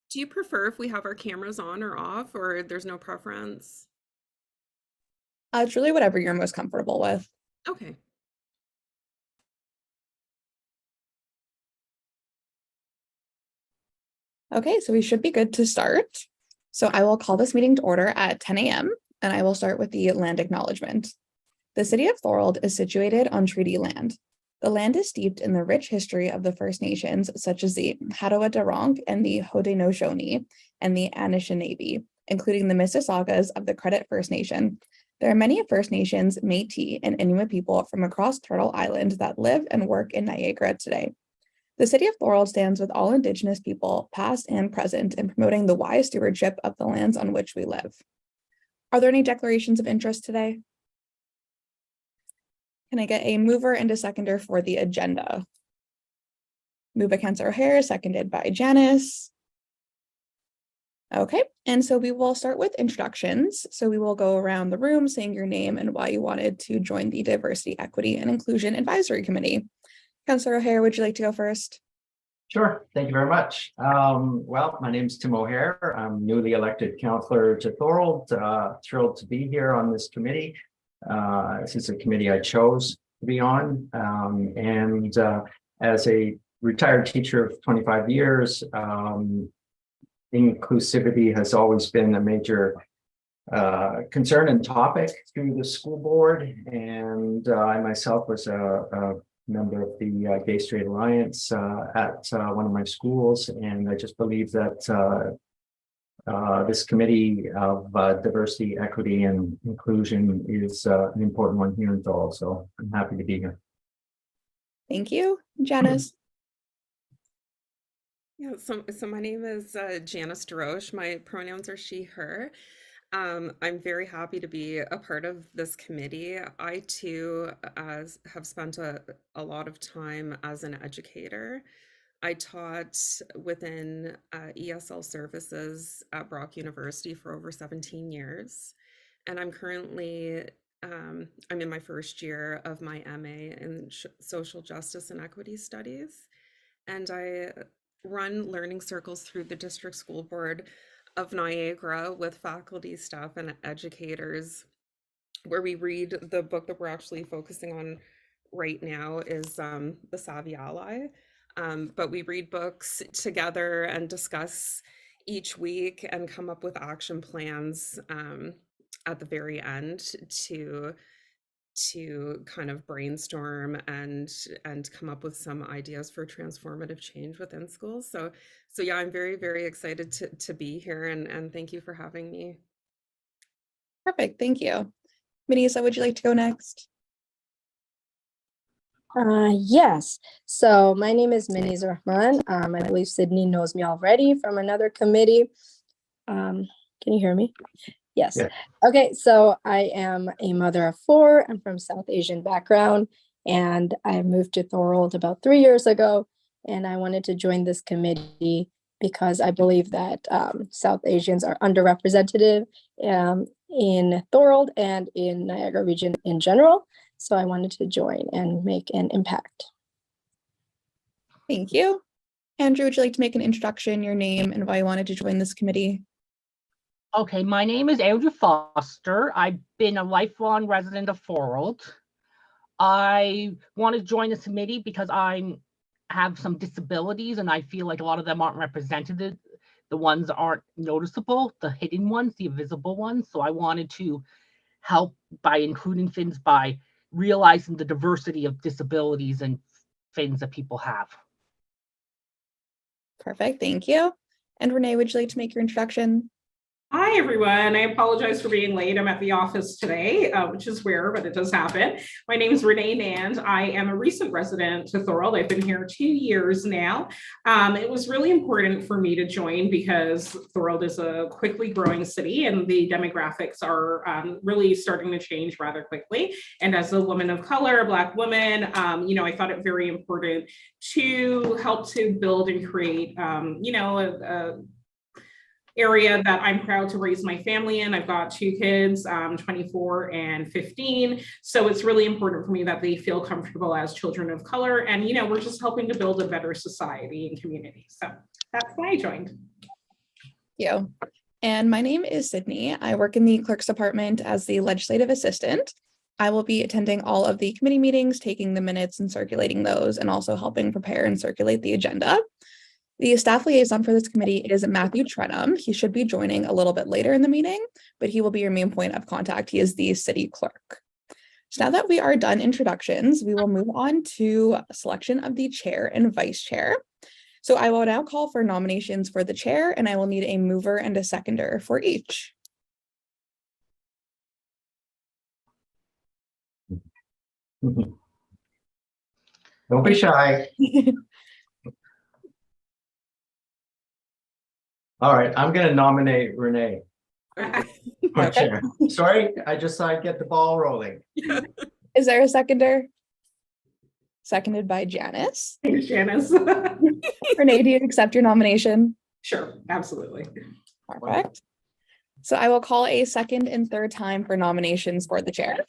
Do you prefer if we have our cameras on or off, or there's no preference? It's really whatever you're most comfortable with. Okay. Okay, so we should be good to start. So I will call this meeting to order at 10 a.m. and I will start with the land acknowledgement. The city of Thorold is situated on treaty land. The land is steeped in the rich history of the First Nations, such as the Hattaway-Darrong and the Haudenosaunee and the Anishinaabe, including the Mississaugas of the Credit First Nation. There are many First Nations, Métis, and Inuit people from across Turtle Island that live and work in Niagara today. The city of Thorold stands with all Indigenous people, past and present, in promoting the wise stewardship of the lands on which we live. Are there any declarations of interest today? Can I get a mover and a seconder for the agenda? Moved by Councillor O'Hare, seconded by Janice. Okay, and so we will start with introductions. So we will go around the room saying your name and why you wanted to join the Diversity, Equity, and Inclusion Advisory Committee. Councillor O'Hare, would you like to go first? Sure, thank you very much. Well, my name is Tim O'Hare. I'm newly elected councillor to Thorold. Thrilled to be here on this committee. This is a committee I chose to be on. As a retired teacher of 25 years, inclusivity has always been a major concern and topic through the school board. And I myself was a member of the Gay Straight Alliance at one of my schools, and I just believe that this committee of diversity, equity, and inclusion is an important one here in Thorold. So I'm happy to be here. Thank you, Janice. Yeah, so my name is Janice DeRoche. My pronouns are she, her. I'm very happy to be a part of this committee. I too have spent a lot of time as an educator. I taught within ESL services at Brock University for over 17 years. And I'm currently, I'm in my first year of my MA in Social Justice and Equity Studies. And I run learning circles through the district school board of Niagara with faculty, staff, and educators, where we read the book that we're actually focusing on right now is The Savvy Ally. But we read books together and discuss each week and come up with action plans at the very end to kind of brainstorm and come up with some ideas for transformative change within schools. So yeah, I'm very, very excited to be here, and thank you for having me. Perfect, thank you. Manisa, would you like to go next? Yes. So my name is Miniz Rahman. I believe Sydney knows me already from another committee. Can you hear me? Yes. Yeah. Okay, so I am a mother of 4. I'm from South Asian background, and I moved to Thorold about 3 years ago, and I wanted to join this committee because I believe that South Asians are underrepresented in Thorold and in Niagara region in general. So I wanted to join and make an impact. Thank you. Andrew, would you like to make an introduction, your name, and why you wanted to join this committee? Okay, my name is Andrew Foster. I've been a lifelong resident of Thorold. I want to join this committee because I have some disabilities and I feel like a lot of them aren't represented. The ones that aren't noticeable, the hidden ones, the invisible ones. So I wanted to help by including things by realizing the diversity of disabilities and things that people have. Perfect, thank you. And Renee, would you like to make your introduction? Hi, everyone. I apologize for being late. I'm at the office today, which is rare, but it does happen. My name is Renee Nand. I am a recent resident to Thorold. I've been here 2 years now. It was really important for me to join because Thorold is a quickly growing city and the demographics are really starting to change rather quickly. And as a woman of color, a Black woman, I thought it very important to help to build and create, a area that I'm proud to raise my family in. I've got 2 kids, 24 and 15. So it's really important for me that they feel comfortable as children of color. And, we're just helping to build a better society and community. So that's why I joined. you. And my name is Sydney. I work in the clerk's department as the legislative assistant. I will be attending all of the committee meetings, taking the minutes and circulating those, and also helping prepare and circulate the agenda. The staff liaison for this committee is Matthew Trenum. He should be joining a little bit later in the meeting, but he will be your main point of contact. He is the city clerk. So now that we are done introductions, we will move on to selection of the chair and vice chair. So I will now call for nominations for the chair, and I will need a mover and a seconder for each. Don't be shy. All right, I'm gonna nominate Renee for Okay. chair. Sorry, I just thought I'd get the ball rolling. Is there a seconder? Seconded by Janice. Thanks, Janice. Renee, do you accept your nomination? Sure, absolutely. Perfect. So I will call a second and third time for nominations for the chair.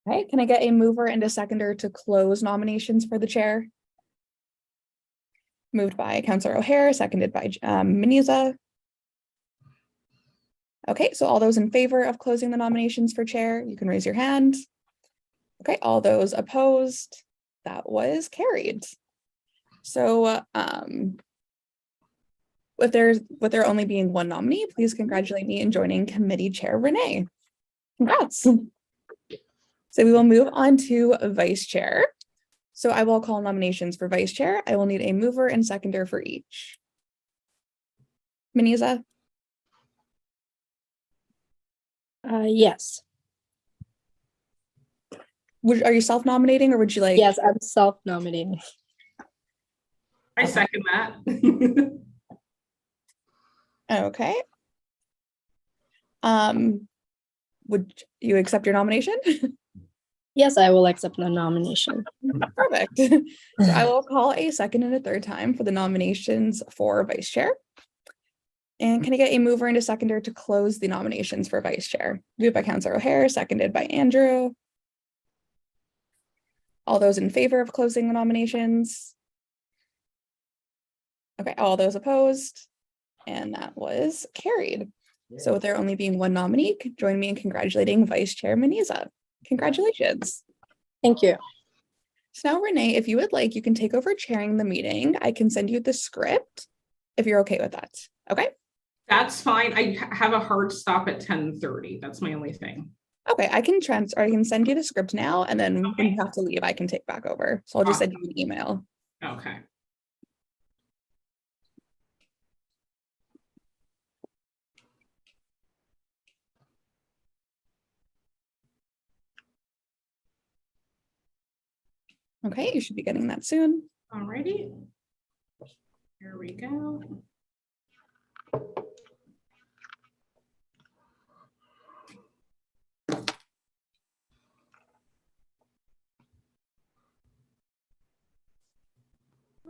All right, can I get a mover and a seconder to close nominations for the chair? Moved by Councillor O'Hare, seconded by Meniza. Okay, so all those in favor of closing the nominations for chair, you can raise your hand. Okay, all those opposed, that was carried. So with there only being one nominee, please congratulate me in joining committee chair Renee. Congrats. So we will move on to vice chair. So I will call nominations for vice chair. I will need a mover and seconder for each. Meniza, Yes. are you self-nominating or would you like? Yes, I'm self-nominating. I second that. Okay. Would you accept your nomination? Yes, I will accept the nomination. Perfect. So I will call a second and a third time for the nominations for vice chair. And can I get a mover and a seconder to close the nominations for vice chair? Moved by Councillor O'Hare, seconded by Andrew. All those in favor of closing the nominations? Okay, all those opposed? And that was carried. So with there only being one nominee, join me in congratulating Vice Chair Meniza. Congratulations. Thank you. So now, Renee, if you would like, you can take over chairing the meeting. I can send you the script if you're okay with that. Okay. That's fine. I have a hard stop at 10:30. That's my only thing. Okay, I can send you the script now, and then when you have to leave, I can take back over. So I'll just send you an email. Okay. Okay, you should be getting that soon. Alrighty. Here we go.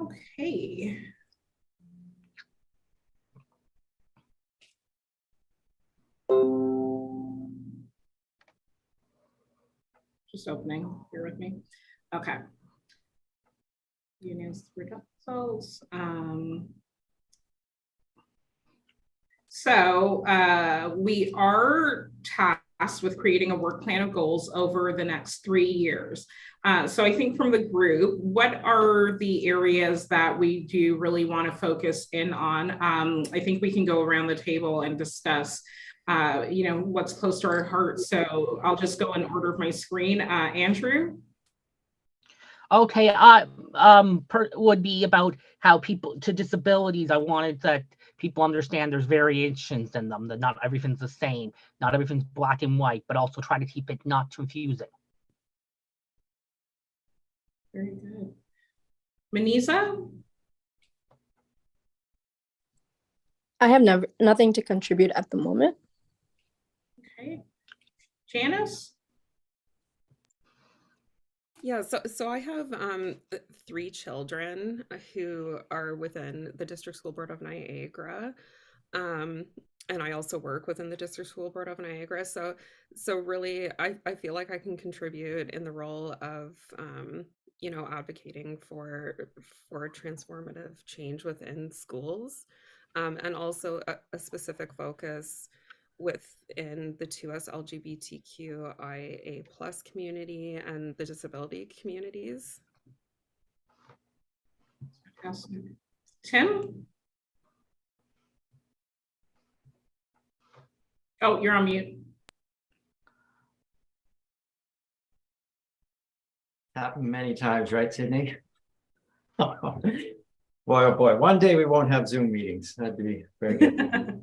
Okay. Just opening, bear with me. Okay. Union's results. So we are tasked with creating a work plan of goals over the next 3 years. So I think from the group, what are the areas that we do really want to focus in on? I think we can go around the table and discuss what's close to our hearts. So I'll just go in order of my screen. Andrew? Okay, would be about how people to disabilities. I wanted that people understand there's variations in them, that not everything's the same, not everything's black and white, but also try to keep it not confusing. Very good. Meniza? I have nothing to contribute at the moment. Okay. Janice? Yeah, so I have 3 children who are within the District School Board of Niagara. And I also work within the District School Board of Niagara. So really I feel like I can contribute in the role of advocating for transformative change within schools. and also a specific focus within the 2S LGBTQIA plus community and the disability communities. Tim? Oh, you're on mute. Happened many times, right, Sydney? Boy, oh boy, one day we won't have Zoom meetings. That'd be very good.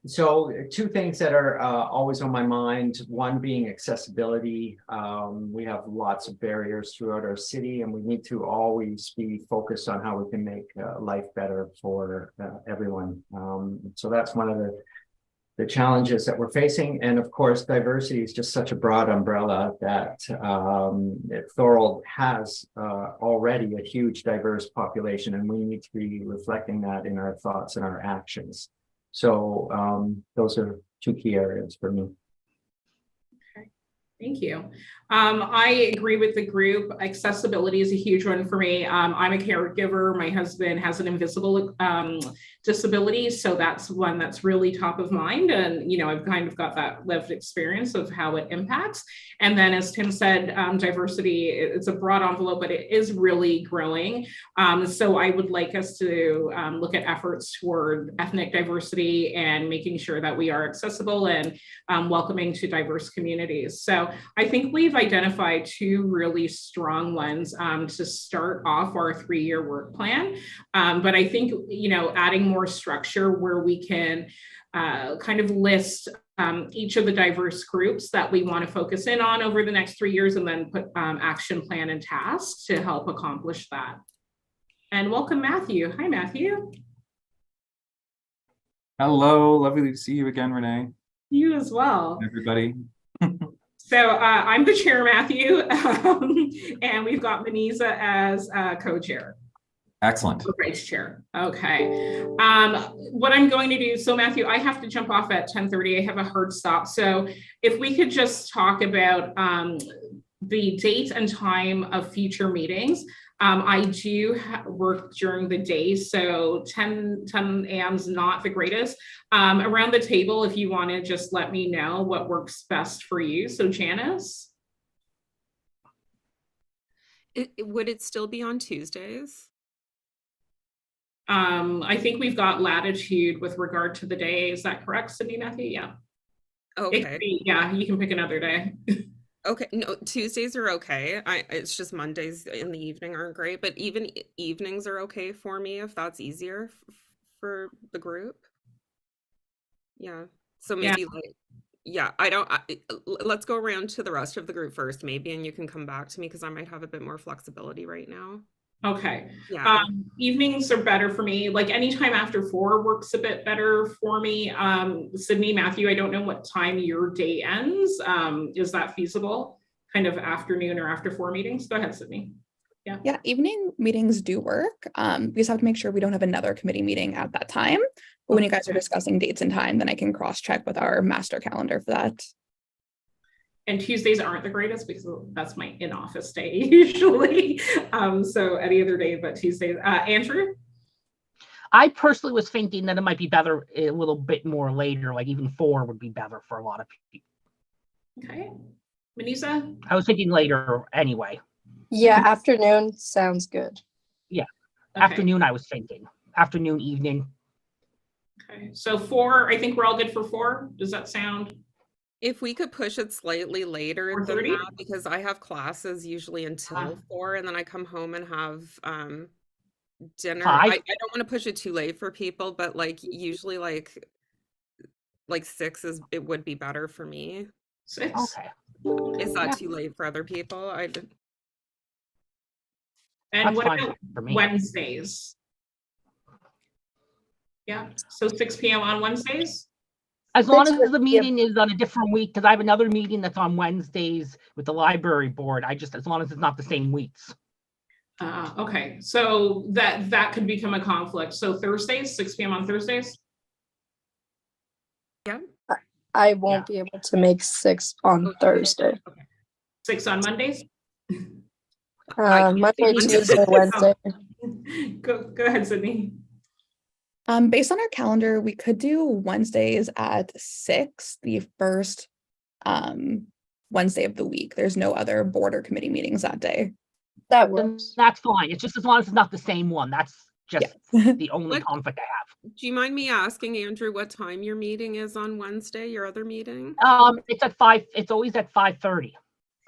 So two things that are always on my mind, one being accessibility. We have lots of barriers throughout our city, and we need to always be focused on how we can make life better for everyone. So that's one of the challenges that we're facing. And of course, diversity is just such a broad umbrella that Thorold has already a huge diverse population, and we need to be reflecting that in our thoughts and our actions. So those are two key areas for me. Thank you. I agree with the group. Accessibility is a huge one for me. I'm a caregiver. My husband has an invisible disability, so that's one that's really top of mind. And, you know, I've kind of got that lived experience of how it impacts. And then, as Tim said, diversity, it's a broad envelope, but it is really growing. So I would like us to look at efforts toward ethnic diversity and making sure that we are accessible and welcoming to diverse communities. So I think we've identified two really strong ones to start off our 3-year work plan. But I think, you know, adding more structure where we can kind of list each of the diverse groups that we want to focus in on over the next 3 years, and then put action plan and tasks to help accomplish that. And welcome, Matthew. Hi, Matthew. Hello, lovely to see you again, Renee. You as well. Everybody. So I'm the chair, Matthew, and we've got Manisa as co-chair. Excellent. Vice chair. Okay. What I'm going to do, so Matthew, I have to jump off at 10:30. I have a hard stop. So if we could just talk about the date and time of future meetings. I do work during the day, so 10 a.m. is not the greatest. Around the table, if you want to just let me know what works best for you. So Janice? Would it still be on Tuesdays? I think we've got latitude with regard to the day. Is that correct, Sydney, Matthew? Yeah. Okay. Yeah, you can pick another day. Okay, no, Tuesdays are okay. It's just Mondays in the evening aren't great, but even evenings are okay for me if that's easier for the group. Yeah. So maybe like, yeah, let's go around to the rest of the group first, maybe, and you can come back to me because I might have a bit more flexibility right now. Okay. Yeah. Evenings are better for me. Like anytime after 4 works a bit better for me. Sydney, Matthew, I don't know what time your day ends. Is that feasible? Kind of afternoon or after 4 meetings? Go ahead, Sydney. Yeah, evening meetings do work. We just have to make sure we don't have another committee meeting at that time. But when you guys are discussing dates and time, then I can cross-check with our master calendar for that. And Tuesdays aren't the greatest because that's my in-office day usually. So any other day but Tuesdays. Andrew? I personally was thinking that it might be better a little bit more later, like even 4 would be better for a lot of people. Okay. Manisa? I was thinking later anyway. Yeah, afternoon sounds good. Yeah, Okay. afternoon I was thinking. Afternoon, evening. Okay, so 4, I think we're all good for 4. Does that sound? If we could push it slightly later than 4:30? that, because I have classes usually until 4, and then I come home and have dinner. 5? I don't want to push it too late for people, but like usually like 6 it would be better for me. 6? Okay. Is that Yeah. too late for other people? And That's what fine about for me. Wednesdays? Yeah, so 6 p.m. on Wednesdays? As long Six as or- the yeah. meeting is on a different week, because I have another meeting that's on Wednesdays with the library board. As long as it's not the same weeks. Okay, so that could become a conflict. So Thursdays, 6 p.m. on Thursdays? I won't be able to make 6 on Okay. Thursday. 6 on Mondays? I can't Monday, do Monday. Tuesday, Wednesday. Go ahead, Sydney. Based on our calendar, we could do Wednesdays at 6, the first Wednesday of the week. There's no other board or committee meetings that day. That Then works. that's fine. It's just as long as it's not the same one. That's just the only What- conflict I have. Do you mind me asking, Andrew, what time your meeting is on Wednesday, your other meeting? It's at 5, it's always at 5:30.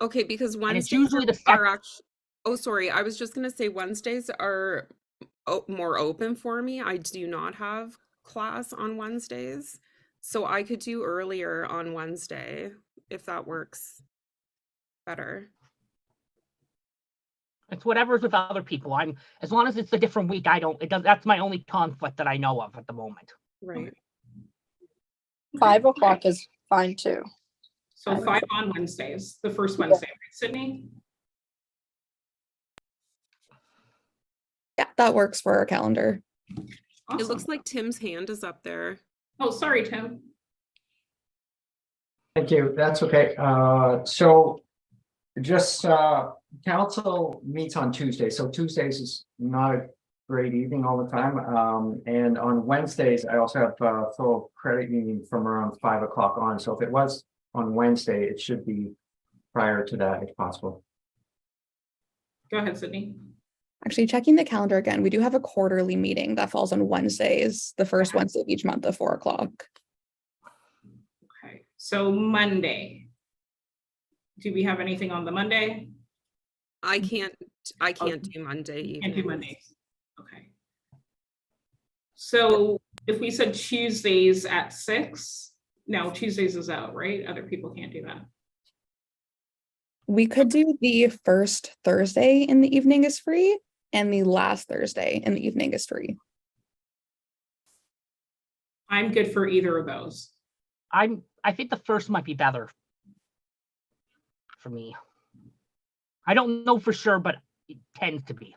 Okay, because it's Wednesdays usually the are actually, oh, sorry, I was just gonna say Wednesdays are more open for me. I do not have class on Wednesdays, so I could do earlier on Wednesday if that works better. It's whatever's with other people. As long as it's a different week, that's my only conflict that I know of at the moment. Right. 5 o'clock is fine too. So 5 on Wednesdays, the first Wednesday, right, Sydney? Yeah, that works for our calendar. It Awesome. looks like Tim's hand is up there. Oh, sorry, Tim. Thank you. That's okay. So just council meets on Tuesday. So Tuesdays is not a great evening all the time. And on Wednesdays, I also have a full credit union from around 5 o'clock on. So if it was on Wednesday, it should be prior to that if possible. Go ahead, Sydney. Actually, checking the calendar again, we do have a quarterly meeting that falls on Wednesdays, the first Wednesday of each month at 4 o'clock. Okay, so Monday. Do we have anything on the Monday? I can't do Monday evening. Can't do Mondays. Okay. So if we said Tuesdays at 6, no, Tuesdays is out, right? Other people can't do that. We could do the first Thursday in the evening is free, and the last Thursday in the evening is free. I'm good for either of those. I think the first might be better for me. I don't know for sure, but it tends to be.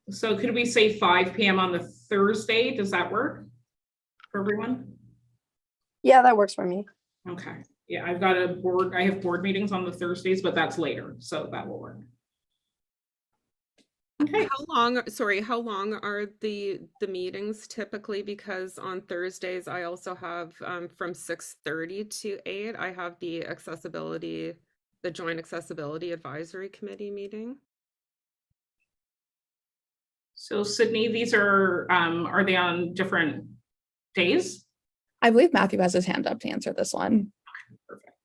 So could we say 5 p.m. on the Thursday? Does that work for everyone? Yeah, that works for me. Okay. Yeah, I have board meetings on the Thursdays, but that's later, so that will work. Okay. How long are the meetings typically? Because on Thursdays, I also have from 6:30 to 8, I have the Joint Accessibility Advisory Committee meeting. So Sydney, these are they on different days? I believe Matthew has his hand up to answer this one.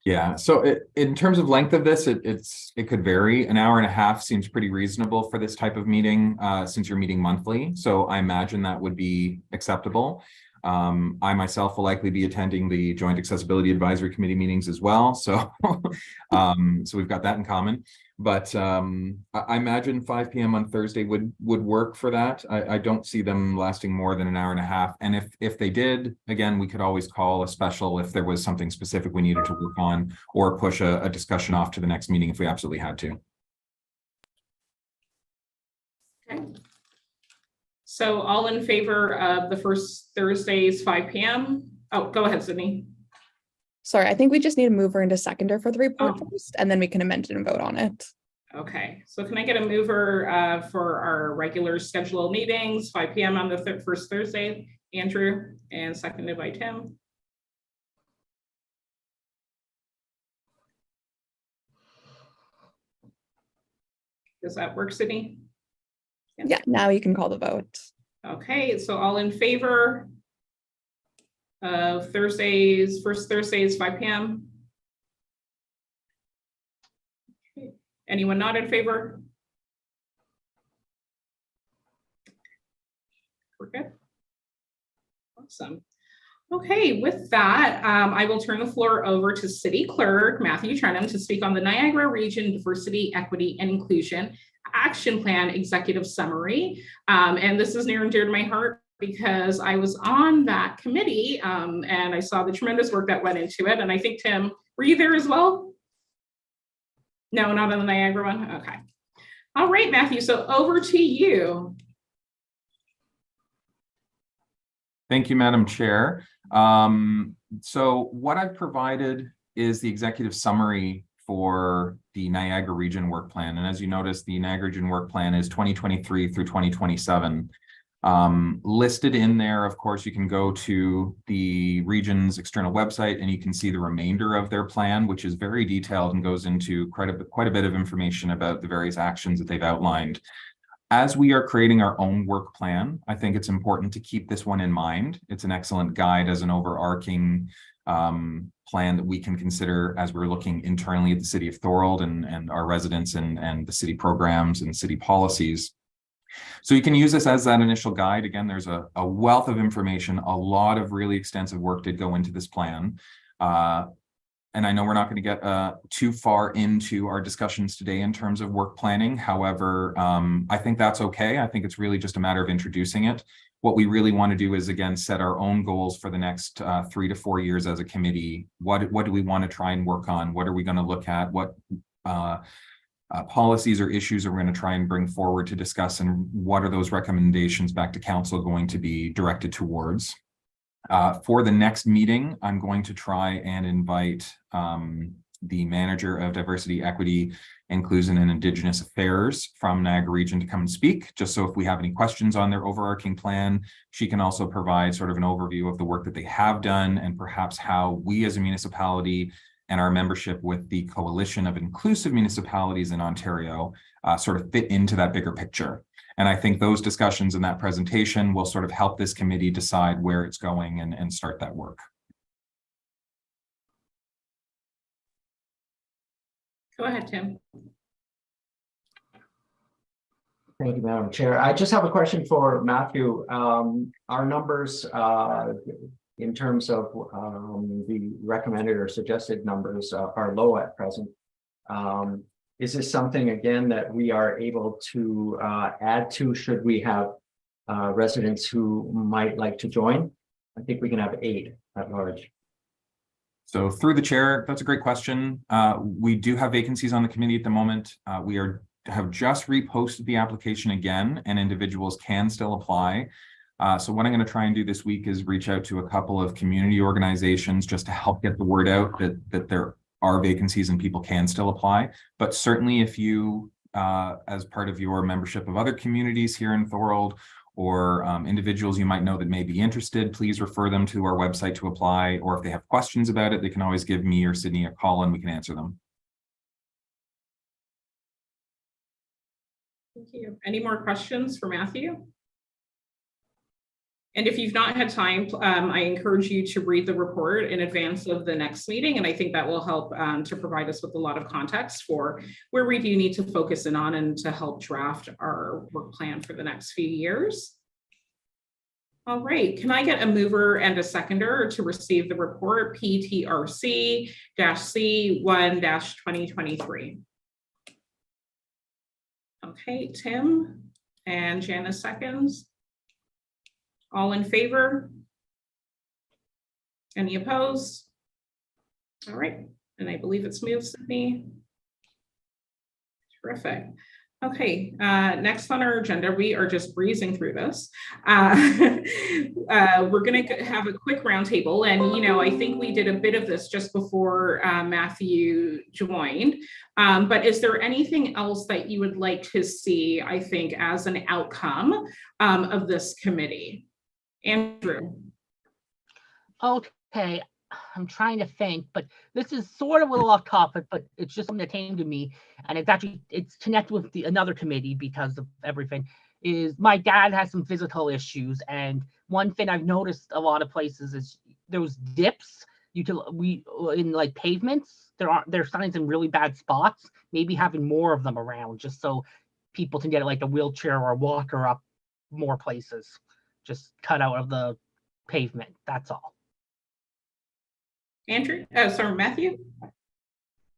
Yeah, so in terms of length of this, it could vary. An hour and a half seems pretty reasonable for this type of meeting, since you're meeting monthly. So I imagine that would be acceptable. I myself will likely be attending the Joint Accessibility Advisory Committee meetings as well. So, so we've got that in common. But I imagine 5 p.m. on Thursday would work for that. I don't see them lasting more than an hour and a half. And if they did, again, we could always call a special if there was something specific we needed to work on, or push a discussion off to the next meeting if we absolutely had to. Okay. So all in favor of the first Thursdays, 5 p.m.? Oh, go ahead, Sydney. Sorry, I think we just need a mover and a seconder for the report Oh. first, and then we can amend it and vote on it. Okay, so can I get a mover for our regular scheduled meetings, 5 p.m. on the first Thursday? Andrew, and seconded by Tim. Does that work, Sydney? Yeah, now you can call the vote. Okay, so all in favor of first Thursdays, 5 p.m.? Okay. Anyone not in favor? We're good. Awesome. Okay, with that, I will turn the floor over to City Clerk Matthew Trenum to speak on the Niagara Region Diversity, Equity, and Inclusion Action Plan Executive Summary. And this is near and dear to my heart because I was on that committee and I saw the tremendous work that went into it. And I think, Tim, were you there as well? No, not on the Niagara one? Okay. All right, Matthew, so over to you. Thank you, Madam Chair. So what I've provided is the executive summary for the Niagara Region Work Plan. And as you notice, the Niagara Region Work Plan is 2023 through 2027. Listed in there, of course, you can go to the region's external website and you can see the remainder of their plan, which is very detailed and goes into quite a bit of information about the various actions that they've outlined. As we are creating our own work plan, I think it's important to keep this one in mind. It's an excellent guide as an overarching plan that we can consider as we're looking internally at the city of Thorold and our residents and the city programs and city policies. So you can use this as that initial guide. Again, there's a wealth of information. A lot of really extensive work did go into this plan. And I know we're not going to get too far into our discussions today in terms of work planning. However, I think that's okay. I think it's really just a matter of introducing it. What we really want to do is, again, set our own goals for the next 3 to 4 years as a committee. What do we want to try and work on? What are we going to look at? What policies or issues are we going to try and bring forward to discuss? And what are those recommendations back to council going to be directed towards? For the next meeting, I'm going to try and invite the manager of diversity, equity, inclusion, and Indigenous affairs from Niagara region to come and speak, just so if we have any questions on their overarching plan, she can also provide sort of an overview of the work that they have done and perhaps how we as a municipality and our membership with the Coalition of Inclusive Municipalities in Ontario sort of fit into that bigger picture. And I think those discussions in that presentation will sort of help this committee decide where it's going and start that work. Go ahead, Tim. Thank you, Madam Chair. I just have a question for Matthew. Our numbers in terms of the recommended or suggested numbers are low at present. Is this something, again, that we are able to add to should we have residents who might like to join? I think we can have 8 at large. So through the chair, that's a great question. We do have vacancies on the committee at the moment. We have just reposted the application again, and individuals can still apply. So what I'm going to try and do this week is reach out to a couple of community organizations just to help get the word out that there are vacancies and people can still apply. But certainly if you, as part of your membership of other communities here in Thorold, or individuals you might know that may be interested, please refer them to our website to apply. Or if they have questions about it, they can always give me or Sydney a call and we can answer them. Thank you. Any more questions for Matthew? And if you've not had time, I encourage you to read the report in advance of the next meeting. And I think that will help to provide us with a lot of context for where we do need to focus in on and to help draft our work plan for the next few years. All right, can I get a mover and a seconder to receive the report PTRC-C1-2023? Okay, Tim and Janice seconds. All in favor? Any opposed? All right, and I believe it's moved, Sydney. Terrific. Okay, next on our agenda, we are just breezing through this. We're going to have a quick roundtable, and I think we did a bit of this just before Matthew joined. But is there anything else that you would like to see, I think, as an outcome of this committee? Andrew. Okay, I'm trying to think, but this is sort of a little off topic, but it's just something that came to me, and it's connected with another committee because of everything. Is my dad has some physical issues, and one thing I've noticed a lot of places is those dips in like pavements. They're signs in really bad spots. Maybe having more of them around just so people can get like a wheelchair or a walker up more places. Just cut out of the pavement. That's all. Andrew, sorry, Matthew.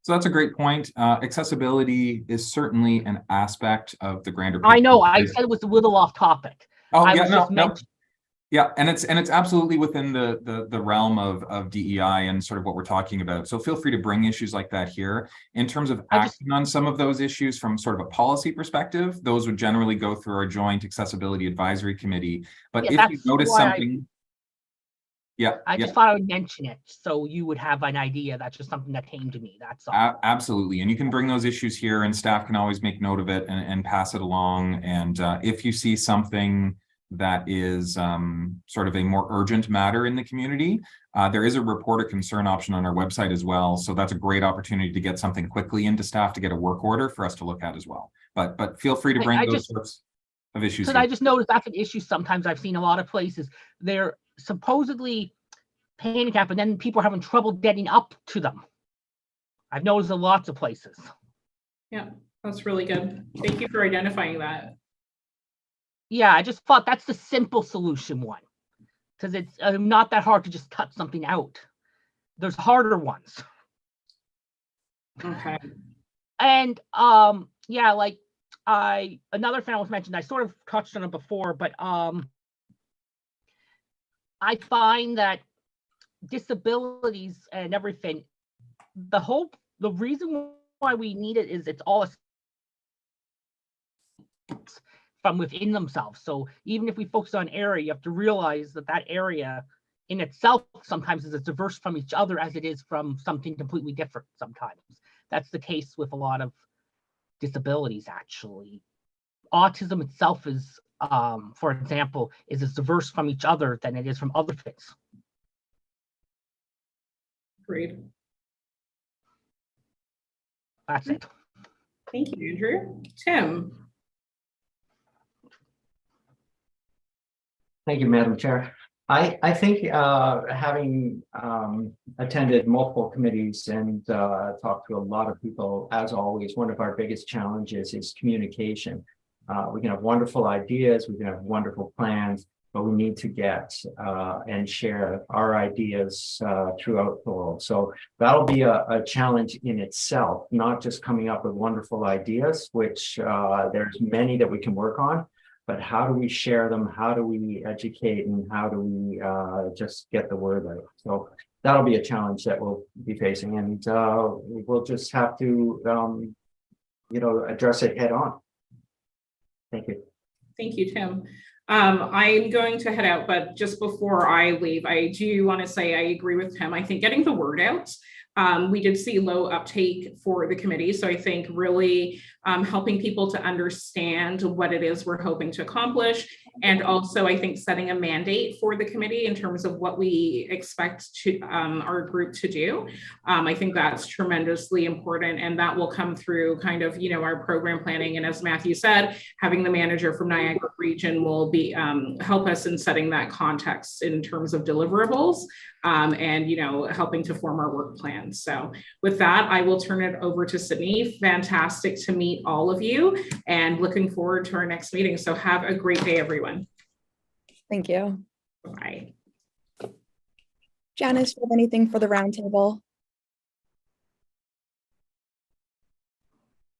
So that's a great point. Accessibility is certainly an aspect of the grander. I know. I said it was a little off topic. Oh, yeah, no. Yeah, and it's absolutely within the realm of DEI and sort of what we're talking about. So feel free to bring issues like that here. In terms of acting on some of those issues from sort of a policy perspective, those would generally go through our joint accessibility advisory committee. But if you notice something, I just thought I would mention it so you would have an idea. That's just something that came to me. That's all. Absolutely, and you can bring those issues here, and staff can always make note of it and pass it along. And if you see something that is sort of a more urgent matter in the community, there is a report of concern option on our website as well. So that's a great opportunity to get something quickly into staff to get a work order for us to look at as well. But feel free to bring I those just- sorts of issues. Because I just noticed that's an issue sometimes I've seen a lot of places. They're supposedly handicapped, and then people are having trouble getting up to them. I've noticed in lots of places. Yeah, that's really good. Thank you for identifying that. Yeah, I just thought that's the simple solution one. Because it's not that hard to just cut something out. There's harder ones. Okay. And yeah, like another fan was mentioned, I sort of touched on it before, but I find that disabilities and everything, the reason why we need it is it's all from within themselves. So even if we focus on area, you have to realize that that area in itself sometimes is as diverse from each other as it is from something completely different sometimes. That's the case with a lot of disabilities, actually. Autism itself is, for example, is as diverse from each other than it is from other things. Great. That's it. Thank you, Andrew. Tim. Thank you, Madam Chair. I think having attended multiple committees and talked to a lot of people, as always, one of our biggest challenges is communication. We can have wonderful ideas, we can have wonderful plans, but we need to get and share our ideas throughout the world. So that'll be a challenge in itself, not just coming up with wonderful ideas, which there's many that we can work on, but how do we share them? How do we educate, and how do we just get the word out? So that'll be a challenge that we'll be facing, and we'll just have to, address it head on. Thank you. Thank you, Tim. I'm going to head out, but just before I leave, I do want to say I agree with Tim. I think getting the word out, we did see low uptake for the committee. So I think really helping people to understand what it is we're hoping to accomplish. And also, I think setting a mandate for the committee in terms of what we expect to our group to do. I think that's tremendously important. And that will come through kind of, our program planning. And as Matthew said, having the manager from Niagara region will be help us in setting that context in terms of deliverables and, helping to form our work plans. So with that, I will turn it over to Sydney. Fantastic to meet all of you and looking forward to our next meeting. So have a great day, everyone. Thank you. Bye. Janice, do you have anything for the roundtable?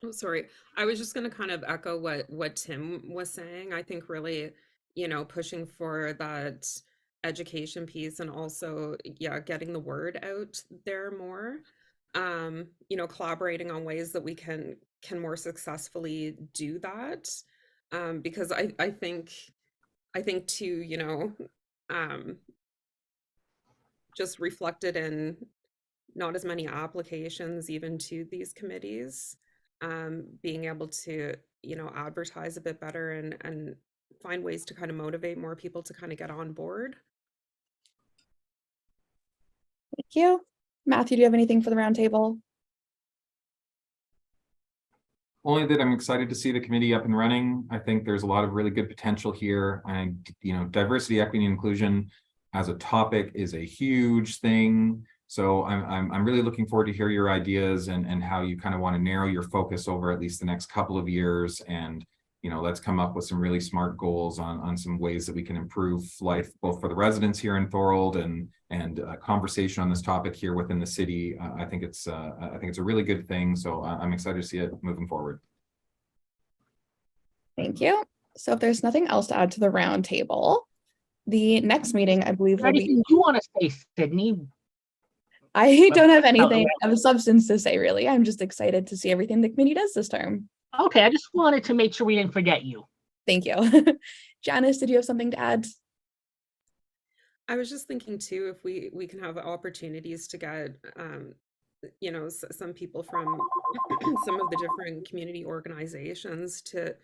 Oh, sorry. I was just going to kind of echo what Tim was saying. I think really, pushing for that education piece and also, getting the word out there more. Collaborating on ways that we can more successfully do that. Because I think too, just reflected in not as many applications even to these committees. Being able to, advertise a bit better and find ways to kind of motivate more people to kind of get on board. Thank you. Matthew, do you have anything for the roundtable? Only that I'm excited to see the committee up and running. I think there's a lot of really good potential here. And, diversity, equity, and inclusion as a topic is a huge thing. So I'm really looking forward to hear your ideas and how you kind of want to narrow your focus over at least the next couple of years. And, let's come up with some really smart goals on some ways that we can improve life, both for the residents here in Thorold and conversation on this topic here within the city. I think it's a really good thing. So I'm excited to see it moving forward. Thank you. So if there's nothing else to add to the roundtable, the next meeting, I believe, will be. Anything you want to say, Sydney? I don't have anything of substance to say, really. I'm just excited to see everything the committee does this term. Okay, I just wanted to make sure we didn't forget you. Thank you. Janice, did you have something to add? I was just thinking too, if we can have opportunities to get, some people from some of the different community organizations to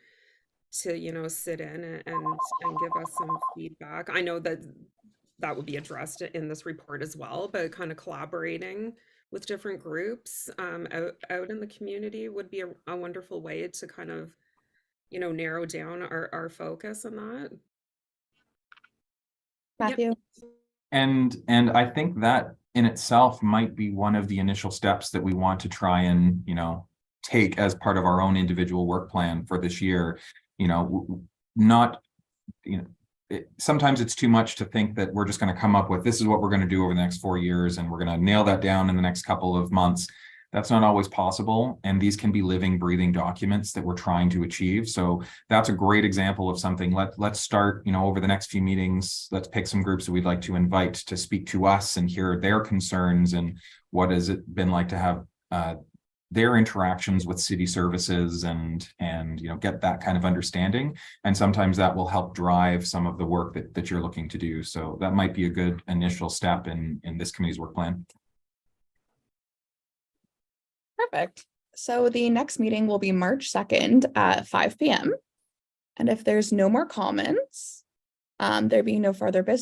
to, you know, sit in and give us some feedback. I know that that would be addressed in this report as well, but kind of collaborating with different groups out in the community would be a wonderful way to kind of, you know, narrow down our focus on that. Matthew? And I think that in itself might be one of the initial steps that we want to try and, you know, take as part of our own individual work plan for this year. You know, not, you know, sometimes it's too much to think that we're just going to come up with, this is what we're going to do over the next 4 years, and we're going to nail that down in the next couple of months. That's not always possible. And these can be living, breathing documents that we're trying to achieve. So that's a great example of something. Let's start, you know, over the next few meetings, let's pick some groups that we'd like to invite to speak to us and hear their concerns and what has it been like to have their interactions with city services and you know, get that kind of understanding. And sometimes that will help drive some of the work that you're looking to do. So that might be a good initial step in this committee's work plan. Perfect. So the next meeting will be March 2nd at 5 p.m. And if there's no more comments, there being no further business,